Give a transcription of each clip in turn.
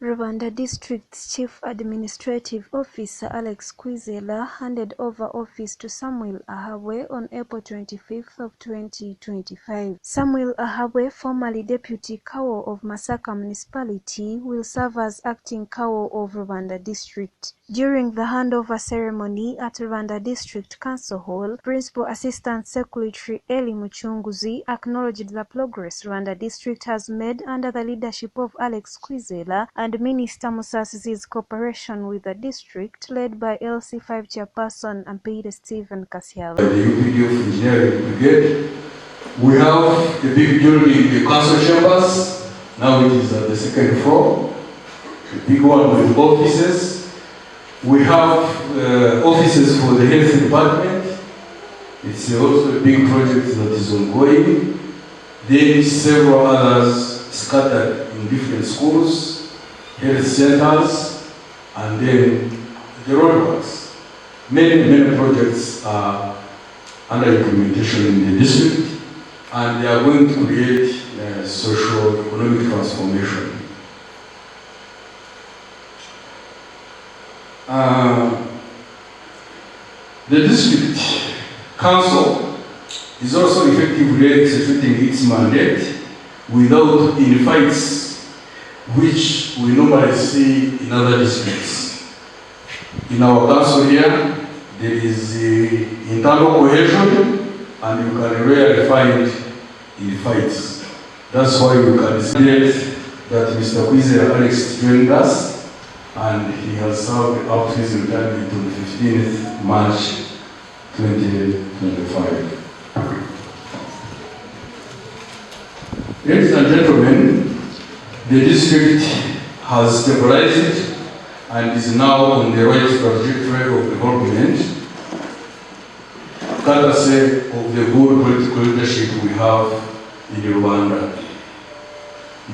Rubanda District's Chief Administrative Officer Alex Kwizera handed over office to Samuel Ahabwe on April 25th of 2025. Samuel Ahabwe, formerly Deputy CAO of Masaka Municipality, will serve as acting CAO of Rubanda District. During the handover ceremony at Rubanda District Council Hall, Principal Assistant Secretary Eli Muchunguzi acknowledged the progress Rubanda District has made under the leadership of Alex Kwizera and Minister Musasi's cooperation with the district, led by LC5 Chairperson Ampere Stephen Kasiaba. The UPD of Engineering Brigade, we have a big building, the council chambers. Now it is at the second floor, a big one with offices. We have offices for the health department. It's also a big project that is ongoing. Then several others scattered in different schools, health centers, and then the roadworks. Many projects are under implementation in the district, and they are going to create socio-economic transformation. The district council is also effectively executing its mandate without any fights, which we normally see in other districts. In our council here, there is internal cohesion, and you can rarely find in fights. That's why you can see that Mr. Kwizera Alex joined us, and he has served up to his retirement on 15th March 2025. Ladies and gentlemen, the district has stabilized and is now on the right trajectory of development, courtesy of the good political leadership we have in Rubanda.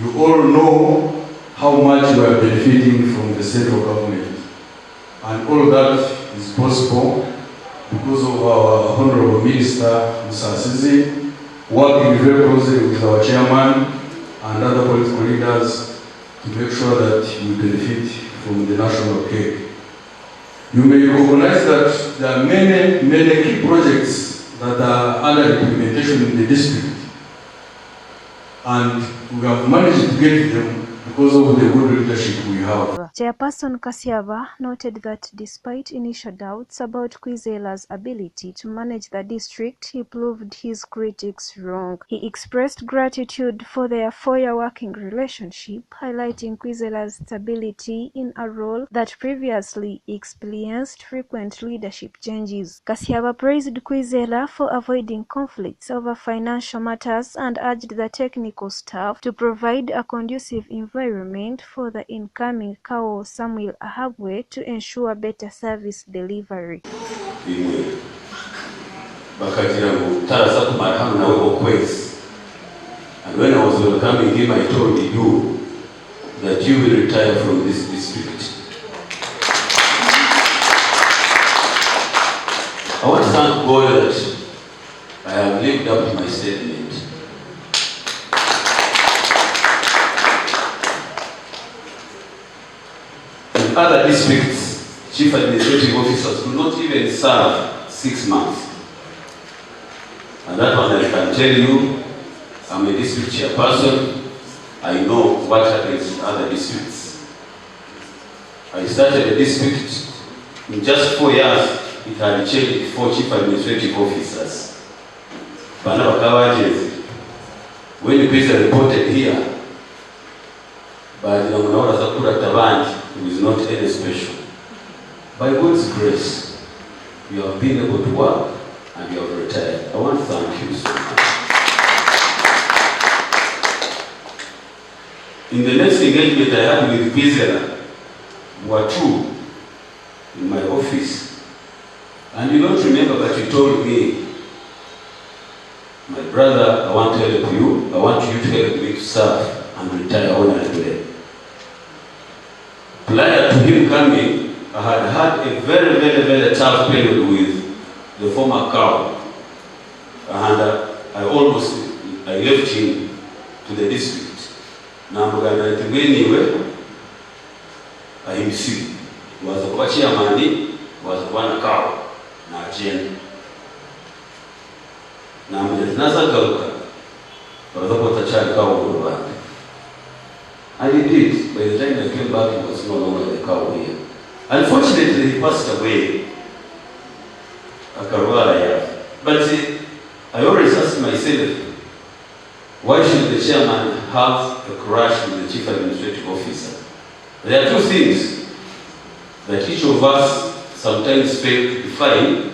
You all know how much we are benefiting from the central government, and all that is possible because of our Honorable Minister Musasizi, working very closely with our chairman and other political leaders to make sure that we benefit from the national cake. You may recognize that there are many key projects that are under implementation in the district, and we have managed to get them because of the good leadership we have. Chairperson Kasiaba noted that despite initial doubts about Kwizera's ability to manage the district, he proved his critics wrong. He expressed gratitude for their 4-year working relationship, highlighting Kwizera's stability in a role that previously experienced frequent leadership changes. Kasiaba praised Kwizera for avoiding conflicts over financial matters and urged the technical staff to provide a conducive environment for the incoming CAO Samuel Ahabwe to ensure better service delivery. And when I was welcoming him, I told you that you will retire from this district. I want to thank God that I have lived up to my statement. In other districts, chief administrative officers do not even serve 6 months. And that one I can tell you, I'm a district chairperson. I know what happens in other districts. I started a district, in just 4 years, it had changed 4 chief administrative officers. When the president reported here, but it was not any special. By God's grace, you have been able to work and you have retired. I want to thank you so much. In the next engagement I had with Kwizera, were 2 in my office. And you don't remember, but you told me, my brother, I want to help you. I want you to help me to serve and retire honorably. Prior to him coming, I had a very tough period with the former CAO. And I left him to the district. Now I'm going to anyway. ahimisiwe waza kuba chairman waza kuba na CAO na agenda na mujye nazagaruka baza kubatachari CAO mu Rwanda. And indeed, by the time I came back, he was no longer the CAO here. Unfortunately, he passed away. But I always ask myself, why should the chairman have a crush with the chief administrative officer? There are two things that each of us sometimes fail to define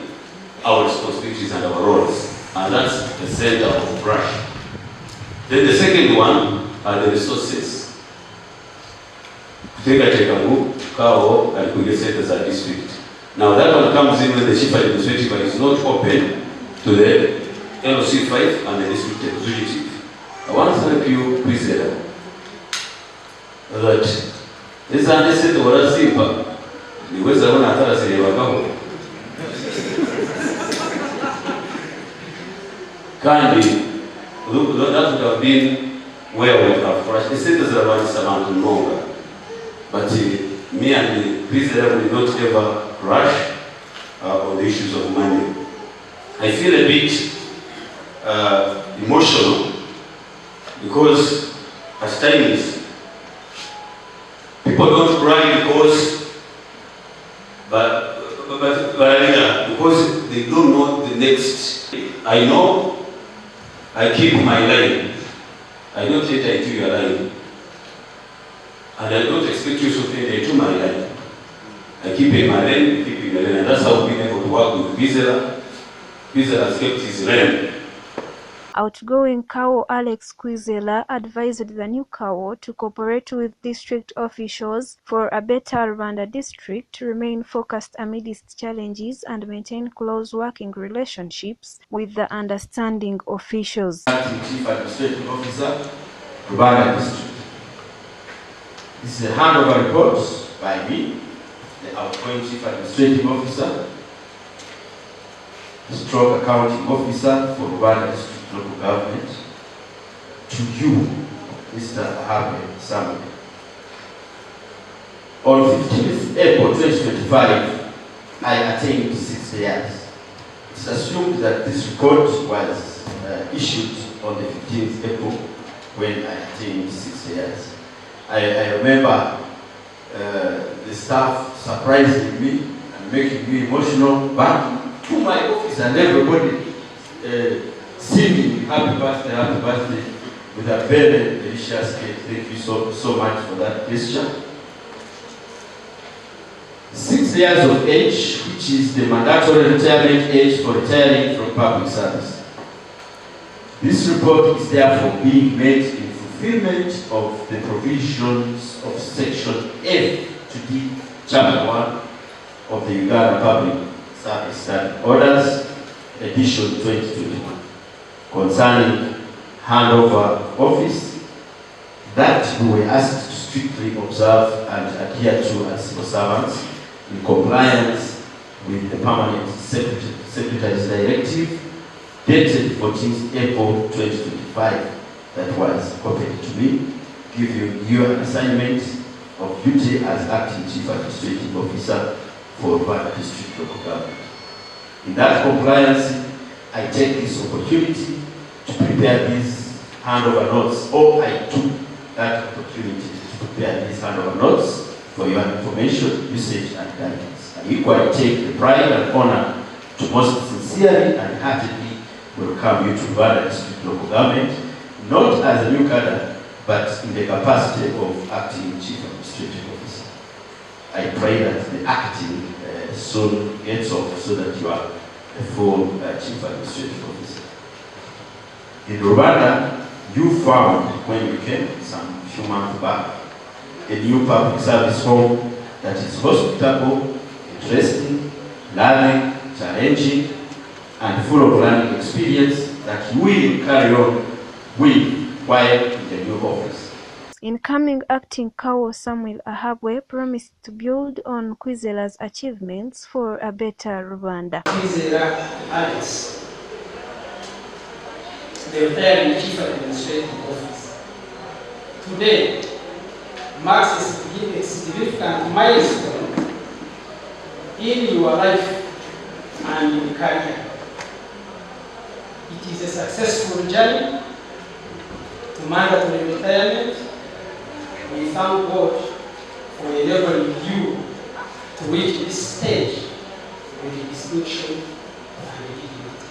our responsibilities and our roles, and that's the center of the crush. Then the second one are the resources. Take a move, CAO, and we get set as a district. Now that one comes in when the chief administrative is not open to the LOC5 and the district executive. I want to thank you, President, that this understanding was simple. The ways I want to tell us in the kindly, that would have been where we have crashed. The centers are running some longer. But me and the President will not ever rush on the issues of money. I feel a bit emotional because at times people don't cry because they don't know the next. I know I keep my line. I don't enter into your line. And I don't expect you to enter into my line. I keep in my lane, and that's how we've been able to work with Vizela. Vizela has kept his lane. Outgoing CAO Alex Kwizera advised the new CAO to cooperate with district officials for a better Rubanda district, remain focused amidst challenges, and maintain close working relationships with the understanding officials. Acting Chief Administrative Officer, Rubanda District. This is a handover report by me, the outgoing Chief Administrative Officer, stroke accounting officer for Rubanda District Local Government, to you, Mr. Ahmed Samuel. On 15th April 2025, I attained 60 years. It's assumed that this report was issued on the 15th April when I attained 60 years. I remember the staff surprising me and making me emotional back to my office, and everybody singing happy birthday with a very delicious cake. Thank you so much for that gesture. 6 years of age, which is the mandatory retirement age for retiring from public service. This report is therefore being made in fulfillment of the provisions of Section F to D, Chapter 1 of the Uganda Public Service Standard Orders, Edition 2021, concerning handover office that we were asked to strictly observe and adhere to as civil servants in compliance with the Permanent Secretary's Directive dated 14th April 2025 that was copied to me, giving you an assignment of duty as Acting Chief Administrative Officer for Rubanda District Local Government. In that compliance, I take this opportunity to prepare these handover notes, or I took that opportunity to prepare these handover notes for your information, usage, and guidance. I equally take the pride and honor to most sincerely and heartedly welcome you to Rubanda District Local Government, not as a new cadre, but in the capacity of Acting Chief Administrative Officer. I pray that the acting soon gets off so that you are a full Chief Administrative Officer. In Rubanda, you found, when you came some few months back, a new public service home that is hospitable, interesting, learning, challenging, and full of learning experience that you will carry on with while in the new office. Incoming Acting CAO Samuel Ahabwe promised to build on Kwizera's achievements for a better Rubanda. Kwizera Alex, the retiring Chief Administrative Officer, today marks a significant milestone in your life and in career. It is a successful journey to mandatory retirement. We thank God for enabling you to reach this stage with distinction and dignity.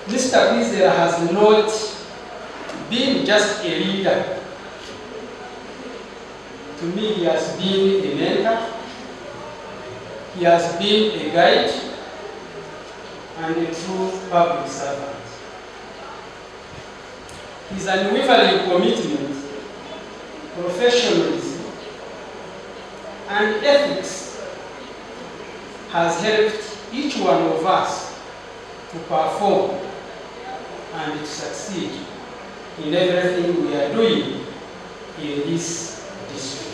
Mr. Kwizera has not been just a leader. To me, he has been a mentor, he has been a guide, and a true public servant. His unwavering commitment, professionalism, and ethics has helped each one of us to perform and to succeed in everything we are doing in this district.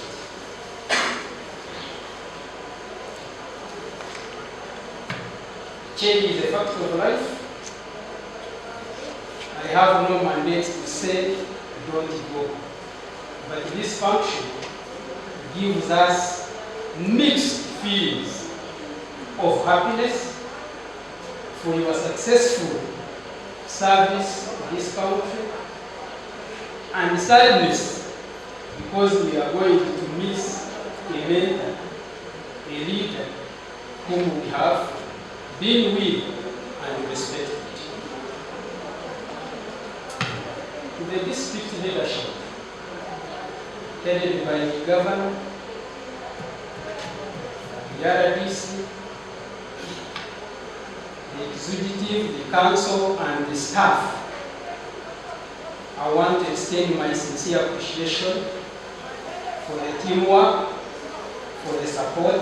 Change is a fact of life. I have no mandate to say don't go, but this function gives us mixed feelings of happiness for your successful service to this country, and sadness because we are going to miss a mentor, a leader whom we have been with and respected. To the district leadership, headed by the governor, the RDC, the executive, the council, and the staff, I want to extend my sincere appreciation for the teamwork, for the support,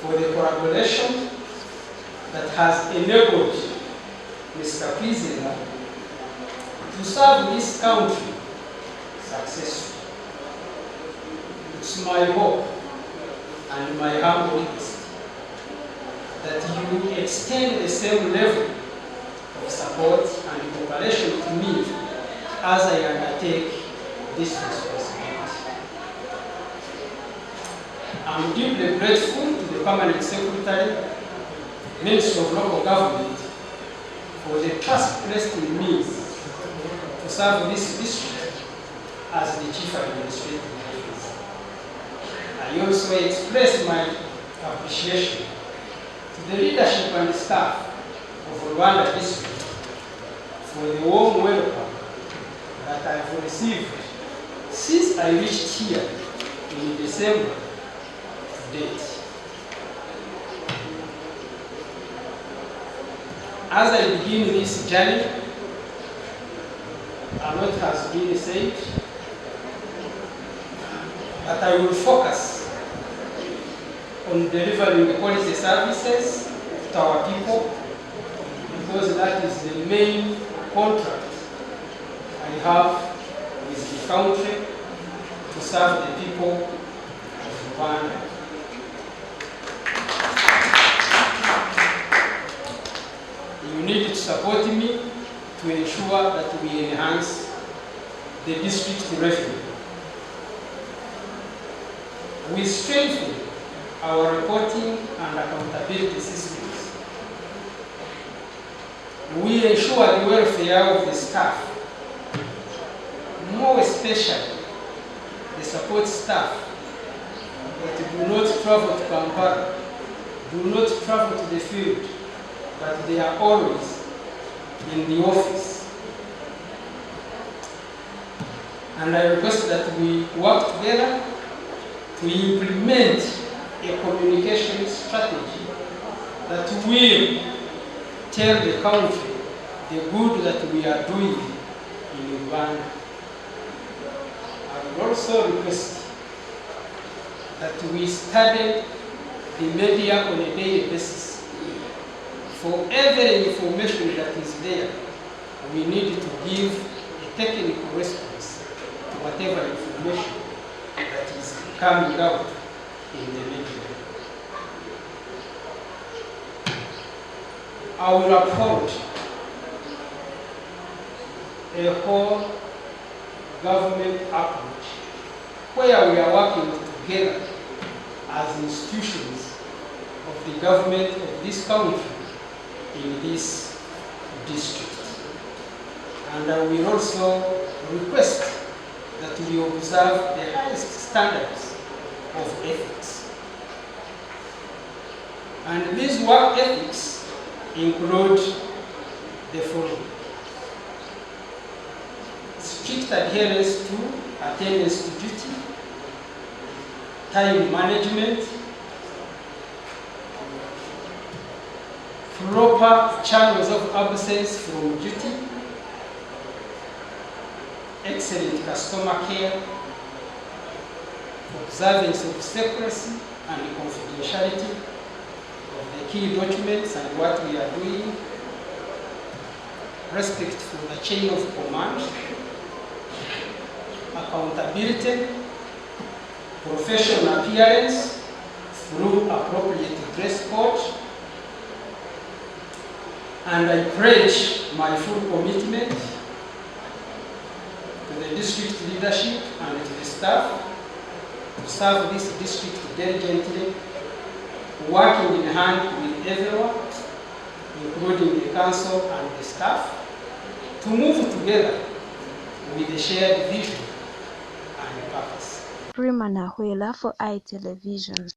for the collaboration that has enabled Mr. Kwizera to serve this country successfully. It's my hope and my humble request that you extend the same level of support and cooperation to me as I undertake this responsibility. I'm deeply grateful to the Permanent Secretary, Minister of Local Government, for the trust placed in me to serve this district as the Chief Administrative Officer. I also express my appreciation to the leadership and staff of Rubanda district for the warm welcome that I have received since I reached here in December to date. As I begin this journey, a lot has been said, but I will focus on delivering quality services to our people, because that is the main contract I have with the country to serve the people of Rwanda. You need to support me to ensure that we enhance the district's revenue. We strengthen our reporting and accountability systems. We ensure the welfare of the staff, more especially the support staff that do not travel to Kampala, do not travel to the field, but they are always in the office. And I request that we work together to implement a communication strategy that will tell the country the good that we are doing in Rwanda. I would also request that we study the media on a daily basis. For every information that is there, we need to give a technical response to whatever information that is coming out in the media. I will uphold a whole government approach where we are working together as institutions of the government of this country in this district. And I will also request that we observe the highest standards of ethics. And these work ethics include the following: strict adherence to attendance to duty, time management, proper channels of absence from duty, excellent customer care, observance of secrecy and confidentiality of the key documents and what we are doing, respect for the chain of command, accountability, professional appearance through appropriate dress code, and I pledge my full commitment to the district leadership and to the staff to serve this district diligently, working in hand with everyone, including the council and the staff, to move together with a shared vision and purpose. Prima Nahuela for iTelevision.